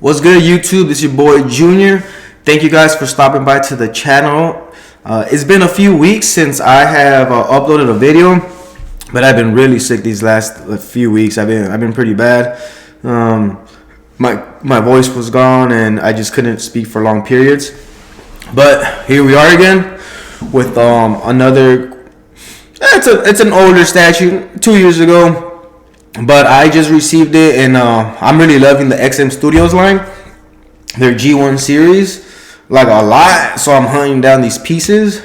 What's good, YouTube? This is your boy Junior. Thank you guys for stopping by to the channel. It's been a few weeks since I have uploaded a video, but I've been really sick these last few weeks. I've been pretty bad. My voice was gone, and I just couldn't speak for long periods. But here we are again with another. It's an older statue, 2 years ago. But I just received it, and I'm really loving the XM Studios line. Their G1 series, like a lot. So I'm hunting down these pieces.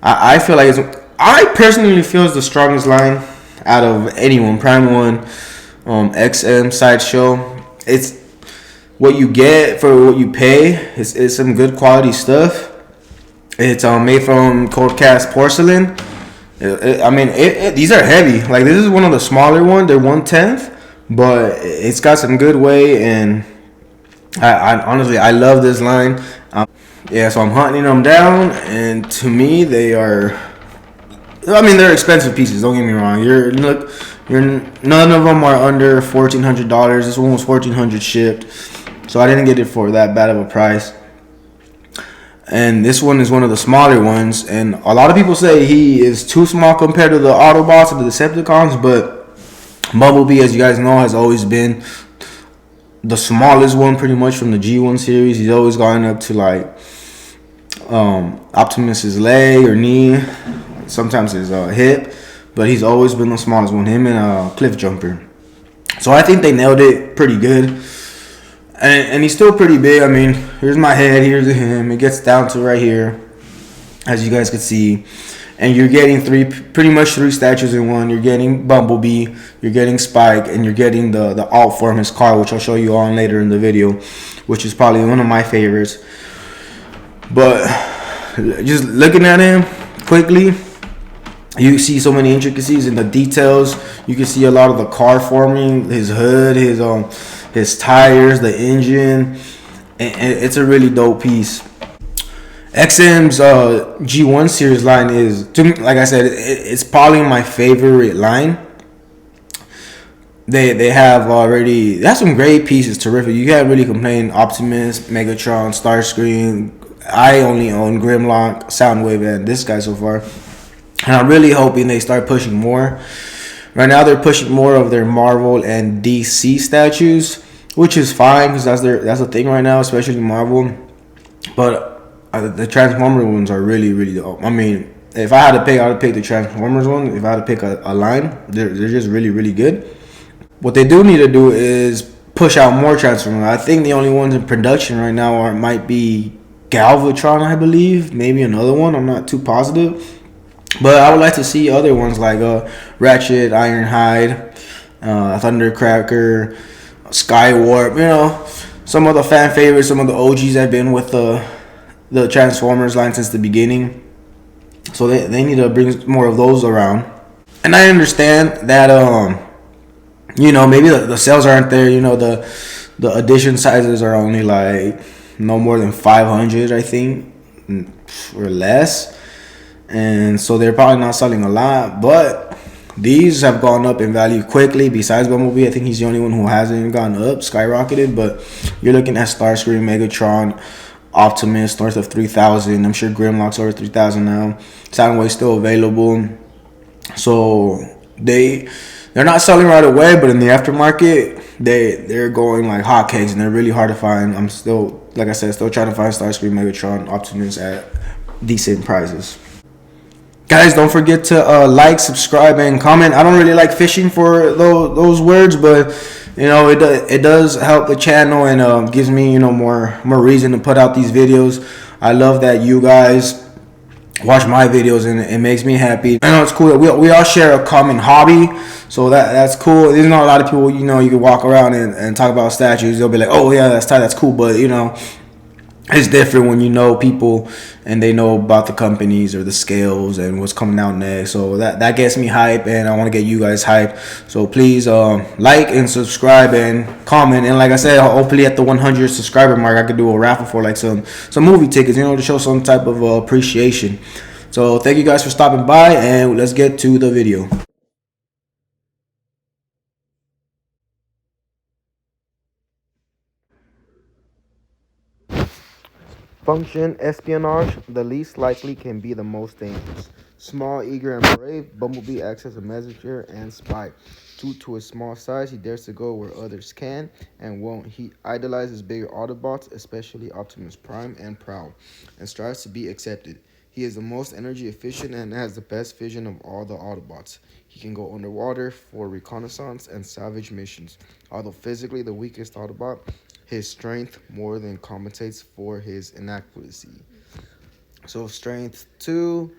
I feel like I personally feel it's the strongest line out of anyone. Prime One, XM, Sideshow. It's what you get for what you pay. It's some good quality stuff. It's made from cold cast porcelain. These are heavy. Like, this is one of the smaller ones. They're 1/10, but it's got some good weight, and I honestly love this line. So I'm hunting them down, and to me they are. They're expensive pieces. Don't get me wrong. None of them are under $1,400. This one was $1,400 shipped, so I didn't get it for that bad of a price. And this one is one of the smaller ones, and a lot of people say he is too small compared to the Autobots and the Decepticons, but Bumblebee, as you guys know, has always been the smallest one pretty much from the G1 series. He's always gone up to like Optimus's leg or knee, sometimes his hip, but he's always been the smallest one, him and Cliff Jumper. So I think they nailed it pretty good. And he's still pretty big. Here's my head, here's him. It gets down to right here, as you guys can see. And you're getting pretty much three statues in one. You're getting Bumblebee, you're getting Spike, and you're getting the alt from his car, which I'll show you on later in the video, which is probably one of my favorites. But just looking at him quickly, you see so many intricacies in the details. You can see a lot of the car forming, his hood, his tires, the engine, and it's a really dope piece. XM's G1 series line is, to me, like I said, it's probably my favorite line. They have some great pieces, terrific. You can't really complain. Optimus, Megatron, Starscream. I only own Grimlock, Soundwave, and this guy so far, and I'm really hoping they start pushing more. Right now they're pushing more of their Marvel and DC statues, which is fine because that's the thing right now, especially Marvel. But the Transformer ones are really, really dope. If I had to pick, I would pick the Transformers one. If I had to pick a line, they're just really, really good. What they do need to do is push out more Transformers. I think the only ones in production right now might be Galvatron, I believe, maybe another one. I'm not too positive. But I would like to see other ones like Ratchet, Ironhide, Thundercracker, Skywarp. Some of the fan favorites, some of the OGs have been with the Transformers line since the beginning. So they need to bring more of those around. And I understand that maybe the sales aren't there. The edition sizes are only like no more than 500, I think, or less. And so they're probably not selling a lot, but these have gone up in value quickly. Besides Bumblebee, I think he's the only one who hasn't gone up, skyrocketed. But you're looking at Starscream, Megatron, Optimus north of 3,000. I'm sure Grimlock's over 3,000 now. Soundwave's still available. So they're not selling right away, but in the aftermarket, they're going like hotcakes, and they're really hard to find. I'm still, like I said, still trying to find Starscream, Megatron, Optimus at decent prices. Guys, don't forget to like, subscribe, and comment. I don't really like fishing for those words, but it does help the channel, and gives me more reason to put out these videos. I love that you guys watch my videos, and it makes me happy. I know it's cool that we all share a common hobby, so that's cool. There's not a lot of people you can walk around and talk about statues. They'll be like, oh yeah, that's tight, that's cool, but it's different when you know people and they know about the companies or the scales and what's coming out next. So that gets me hype, and I want to get you guys hype. So please like and subscribe and comment. And like I said, hopefully at the 100 subscriber mark, I could do a raffle for like some movie tickets, to show some type of appreciation. So thank you guys for stopping by, and let's get to the video. Function, espionage. The least likely can be the most dangerous. Small, eager, and brave, Bumblebee acts as a messenger and spy. Due to his small size, he dares to go where others can and won't. He idolizes bigger Autobots, especially Optimus Prime and Prowl, and strives to be accepted. He is the most energy efficient and has the best vision of all the Autobots. He can go underwater for reconnaissance and salvage missions. Although physically the weakest Autobot, his strength more than compensates for his inadequacy. So strength 2,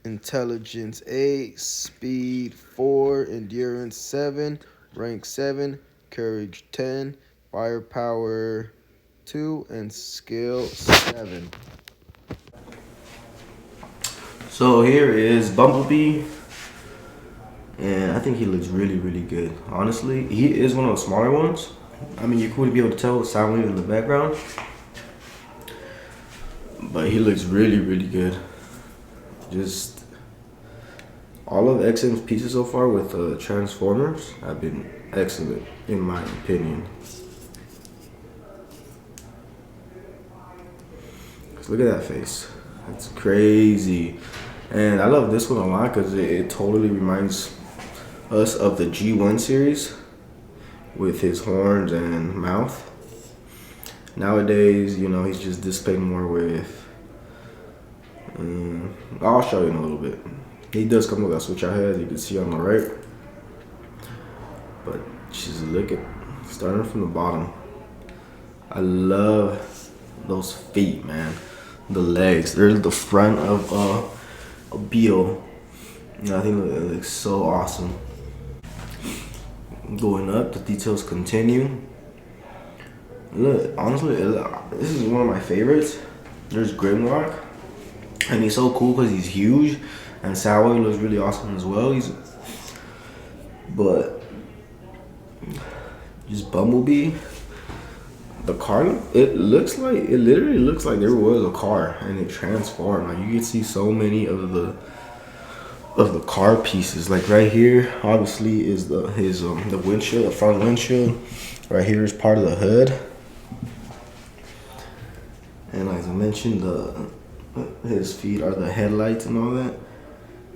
intelligence 8, speed 4, endurance 7, rank 7, courage 10, firepower 2, and skill 7. So here is Bumblebee, and I think he looks really, really good. Honestly, he is one of the smaller ones. I mean, you could be able to tell the sound wave in the background, but he looks really, really good. Just all of XM's pieces so far with Transformers have been excellent, in my opinion. Just look at that face. That's crazy. And I love this one a lot because it totally reminds us of the G1 series with his horns and mouth. Nowadays, you know, he's just displayed more with, I'll show you in a little bit. He does come with that switch out head, you can see on the right. But just look at, starting from the bottom. I love those feet, man. The legs, they're the front of a Beetle. I think it looks so awesome. Going up, the details continue. Look, honestly, this is one of my favorites. There's Grimlock, and he's so cool because he's huge, and Soundwave looks really awesome as well. But just Bumblebee, the car, it literally looks like there was a car and it transformed. Like, you can see so many of the car pieces. Like right here, obviously, is the windshield, the front windshield. Right here is part of the hood. And as I mentioned, his feet are the headlights and all that.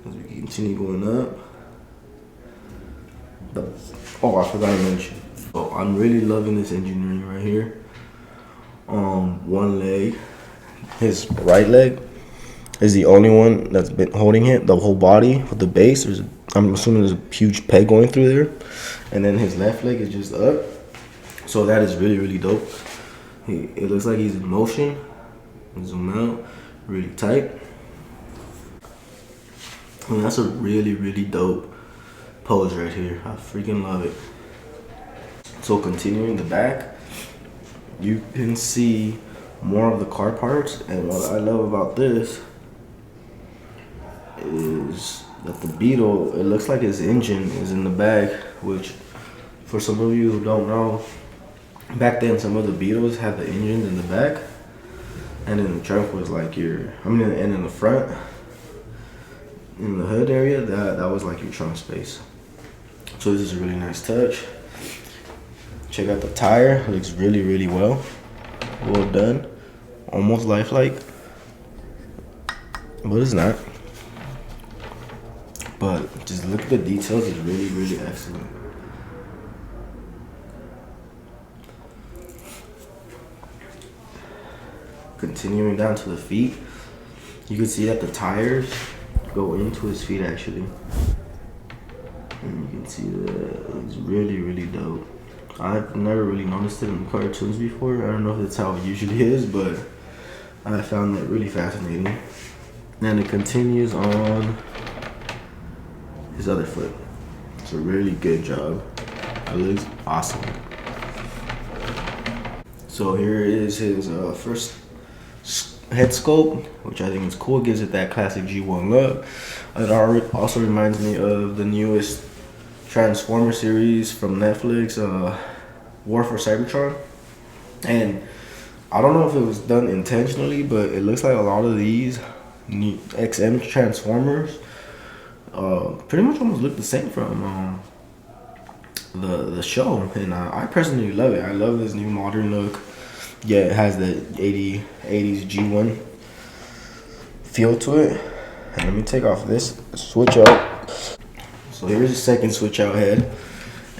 As we continue going up. Oh, I forgot to mention. So I'm really loving this engineering right here. One leg, his right leg, is the only one that's been holding it. The whole body with the base, I'm assuming there's a huge peg going through there. And then his left leg is just up. So that is really, really dope. It looks like he's in motion. Zoom out, really tight. I mean, that's a really, really dope pose right here. I freaking love it. So continuing the back, you can see more of the car parts. And what I love about this is that the Beetle, it looks like his engine is in the back, which for some of you who don't know, back then some of the Beetles had the engines in the back, and then the trunk was like and in the front, in the hood area, that was like your trunk space. So this is a really nice touch. Check out the tire, it looks really, really well done, almost lifelike, but it's not. But just look at the details, it's really, really excellent. Continuing down to the feet, you can see that the tires go into his feet actually. And you can see that it's really, really dope. I've never really noticed it in cartoons before. I don't know if that's how it usually is, but I found that really fascinating. And it continues on his other foot. It's a really good job. It looks awesome. So here is his first head sculpt, which I think is cool. It gives it that classic G1 look. It also reminds me of the newest Transformer series from Netflix, War for Cybertron. And I don't know if it was done intentionally, but it looks like a lot of these new XM Transformers pretty much almost look the same from the show. And I personally love it. I love this new modern look. Yeah, it has the 80s G1 feel to it. And let me take off this switch out. So here's the second switch out head.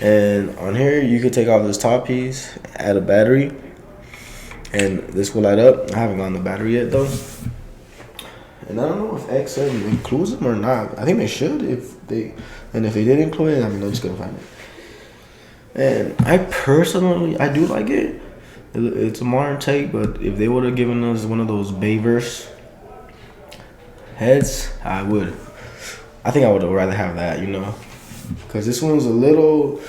And on here, you could take off this top piece, add a battery, and this will light up. I haven't gotten the battery yet though. And I don't know if XM includes them or not. I think they should if they did include it, I mean, they're just gonna find it. And I personally, I do like it. It's a modern take, but if they would have given us one of those Bayverse heads, I think I would have rather have that, you know, because this one's a little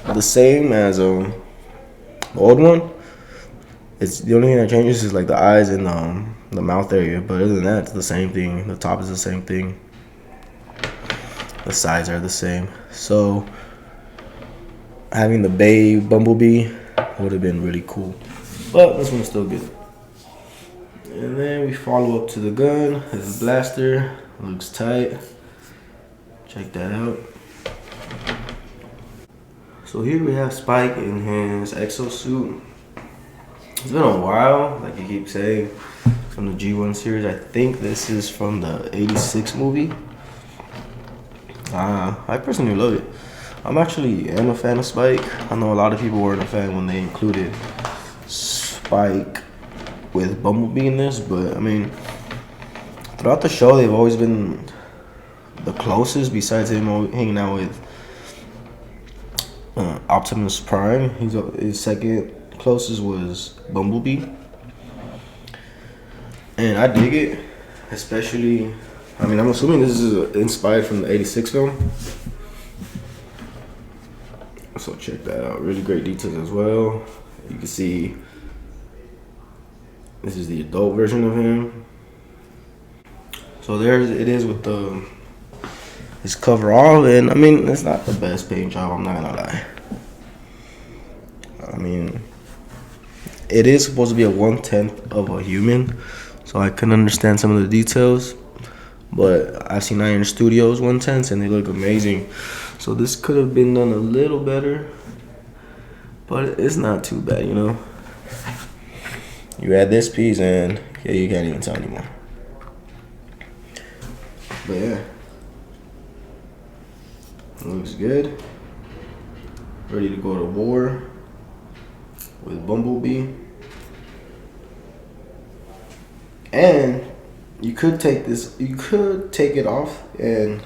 the same as the old one. It's the only thing that changes is like the eyes and the mouth area, but other than that, it's the same thing. The top is the same thing. The sides are the same. So having the Bumblebee would have been really cool, but this one's still good. And then we follow up to the gun. This is blaster. Looks tight. Check that out. So here we have Spike in his exosuit. It's been a while, like you keep saying, from the G1 series. I think this is from the '86 movie. I personally love it. I'm actually a fan of Spike. I know a lot of people weren't a fan when they included Spike with Bumblebee in this, but I mean, throughout the show, they've always been the closest, besides him hanging out with Optimus Prime. His second closest was Bumblebee, and I dig it. Especially, I mean, I'm assuming this is inspired from the '86 film. So check that out. Really great details as well. You can see this is the adult version of him. So there it is with his coverall, and I mean, it's not the best paint job, I'm not gonna lie. I mean, it is supposed to be a 1/10 of a human, so I can understand some of the details, but I've seen Iron Studios 1/10s and they look amazing. So this could have been done a little better, but it's not too bad, you know. You add this piece and yeah, you can't even tell anymore. But yeah, looks good. Ready to go to war with Bumblebee. And you could take it off and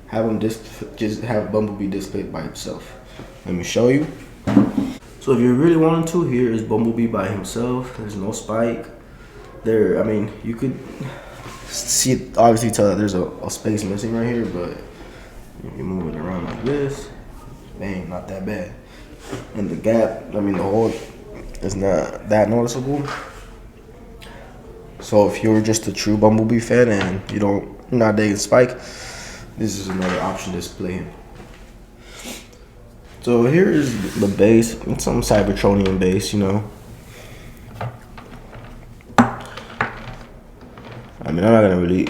have him just have Bumblebee displayed by himself. Let me show you. So if you really wanted to, here is Bumblebee by himself. There's no Spike. I mean, you could see, obviously tell that there's a space missing right here, but if you move it around like this, bang, not that bad. And the gap, I mean, the hole is not that noticeable. So if you're just a true Bumblebee fan and you're not digging Spike, this is another option to display him. So here is the base. It's some Cybertronian base, you know. I mean, I'm not gonna really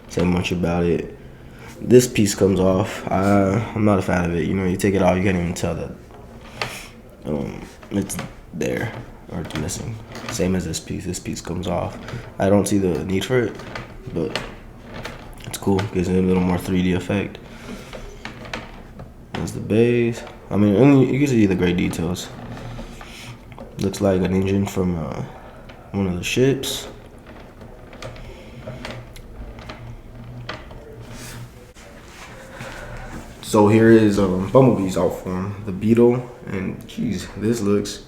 say much about it. This piece comes off. I'm not a fan of it. You know, you take it off, you can't even tell that it's there or it's missing. Same as this piece. This piece comes off. I don't see the need for it, but it's cool. Gives it a little more 3D effect. There's the base. I mean, you can see the great details. Looks like an engine from one of the ships. So here is Bumblebee's outform, the Beetle, and geez, this looks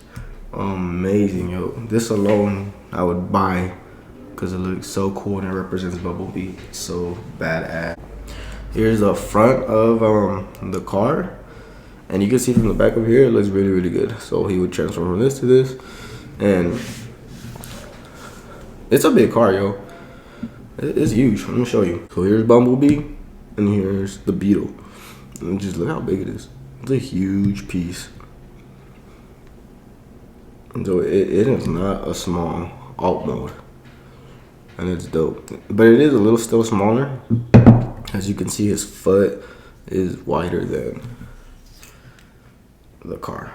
amazing, yo. This alone I would buy because it looks so cool and it represents Bumblebee. It's so badass. Here's the front of the car, and you can see from the back of here it looks really, really good. So he would transfer from this to this, and it's a big car, yo. It's huge. Let me show you. So here's Bumblebee, and here's the Beetle. And just look how big it is. It's a huge piece. And so it is not a small alt mode, and it's dope. But it is a little still smaller. As you can see, his foot is wider than the car.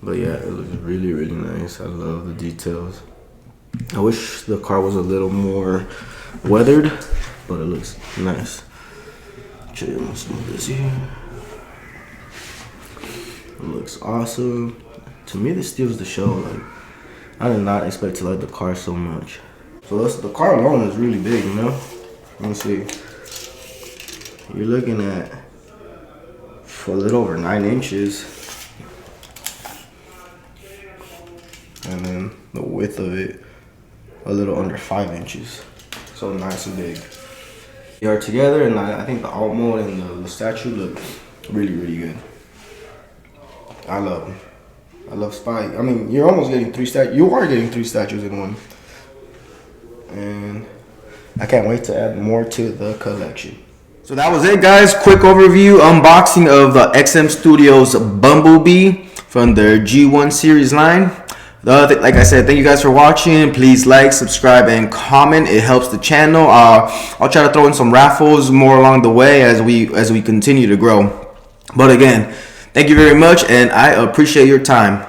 But yeah, it looks really, really nice. I love the details. I wish the car was a little more weathered, but it looks nice. Show you some of this here. It looks awesome. To me, this steals the show. Like, I did not expect to like the car so much. So the car alone is really big, you know? Let me see. You're looking at for a little over 9 inches. And then the width of it, a little under 5 inches. So nice and big. They are together, and I think the alt mode and the statue look really, really good. I love them. I love Spike. I mean, you're almost getting 3 statues. You are getting 3 statues in one. And I can't wait to add more to the collection. So that was it, guys. Quick overview, unboxing of the XM Studios Bumblebee from their G1 series line. Like I said, thank you guys for watching. Please like, subscribe, and comment. It helps the channel. I'll try to throw in some raffles more along the way as we continue to grow. But again, thank you very much, and I appreciate your time.